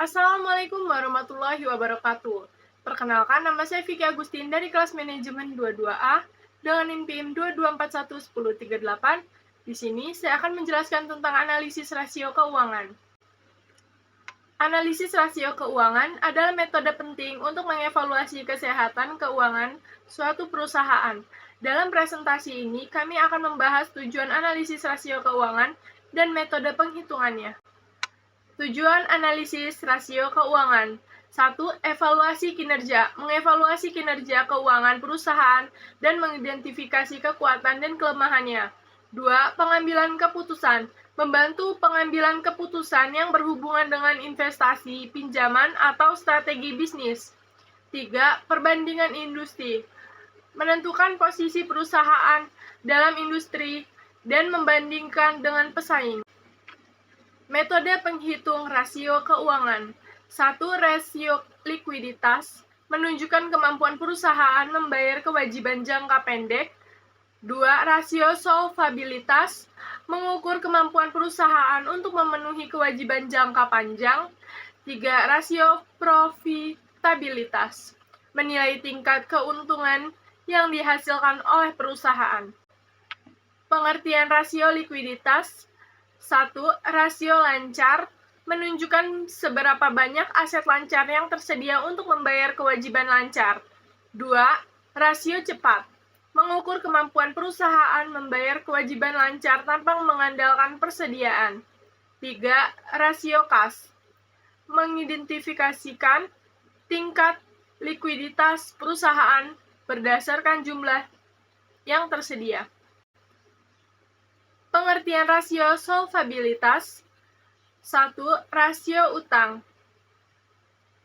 Assalamualaikum warahmatullahi wabarakatuh. Perkenalkan, nama saya Vicky Agustin dari kelas manajemen 22A dengan NIM 22411038. Di sini saya akan menjelaskan tentang analisis rasio keuangan. Analisis rasio keuangan adalah metode penting untuk mengevaluasi kesehatan keuangan suatu perusahaan. Dalam presentasi ini, kami akan membahas tujuan analisis rasio keuangan dan metode penghitungannya. Tujuan analisis rasio keuangan. 1. Evaluasi kinerja. Mengevaluasi kinerja keuangan perusahaan dan mengidentifikasi kekuatan dan kelemahannya. 2. Pengambilan keputusan. Membantu pengambilan keputusan yang berhubungan dengan investasi, pinjaman, atau strategi bisnis. 3. Perbandingan industri. Menentukan posisi perusahaan dalam industri dan membandingkan dengan pesaing. Metode penghitung rasio keuangan. 1. Rasio likuiditas, menunjukkan kemampuan perusahaan membayar kewajiban jangka pendek. 2. Rasio solvabilitas, mengukur kemampuan perusahaan untuk memenuhi kewajiban jangka panjang. 3. Rasio profitabilitas, menilai tingkat keuntungan yang dihasilkan oleh perusahaan. Pengertian rasio likuiditas. 1. Rasio lancar, menunjukkan seberapa banyak aset lancar yang tersedia untuk membayar kewajiban lancar. 2. Rasio cepat, mengukur kemampuan perusahaan membayar kewajiban lancar tanpa mengandalkan persediaan. 3. Rasio kas, mengidentifikasikan tingkat likuiditas perusahaan berdasarkan jumlah yang tersedia. Pengertian rasio solvabilitas. 1. Rasio utang,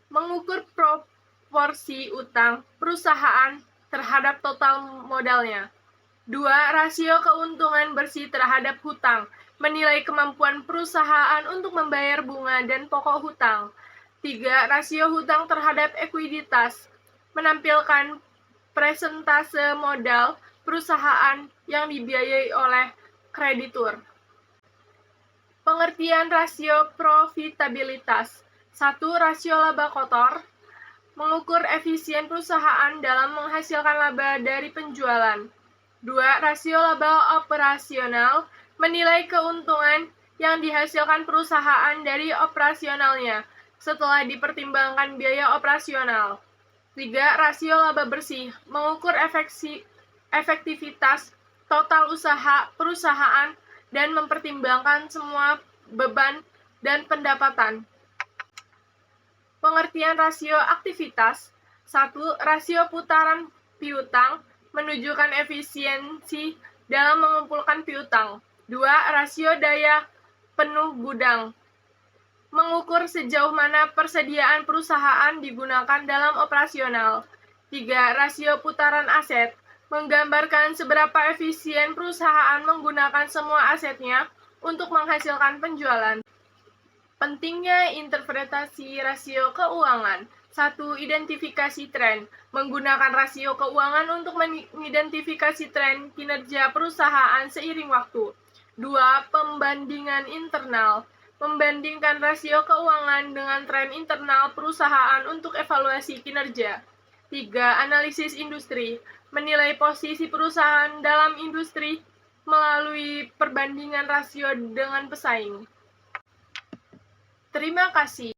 mengukur proporsi utang perusahaan terhadap total modalnya. 2. Rasio keuntungan bersih terhadap hutang, menilai kemampuan perusahaan untuk membayar bunga dan pokok hutang. 3. Rasio hutang terhadap ekuiditas, menampilkan persentase modal perusahaan yang dibiayai oleh kreditur. Pengertian rasio profitabilitas. 1. Rasio laba kotor, mengukur efisien perusahaan dalam menghasilkan laba dari penjualan. 2. Rasio laba operasional, menilai keuntungan yang dihasilkan perusahaan dari operasionalnya setelah dipertimbangkan biaya operasional. 3. Rasio laba bersih, mengukur efektivitas total usaha perusahaan dan mempertimbangkan semua beban dan pendapatan. Pengertian rasio aktivitas. 1. Rasio putaran piutang, menunjukkan efisiensi dalam mengumpulkan piutang. 2. Rasio daya penuh gudang, mengukur sejauh mana persediaan perusahaan digunakan dalam operasional. 3. Rasio putaran aset, menggambarkan seberapa efisien perusahaan menggunakan semua asetnya untuk menghasilkan penjualan. Pentingnya interpretasi rasio keuangan. 1. Identifikasi tren, menggunakan rasio keuangan untuk mengidentifikasi tren kinerja perusahaan seiring waktu. 2. Pembandingan internal, membandingkan rasio keuangan dengan tren internal perusahaan untuk evaluasi kinerja. 3. Analisis industri, menilai posisi perusahaan dalam industri melalui perbandingan rasio dengan pesaing. Terima kasih.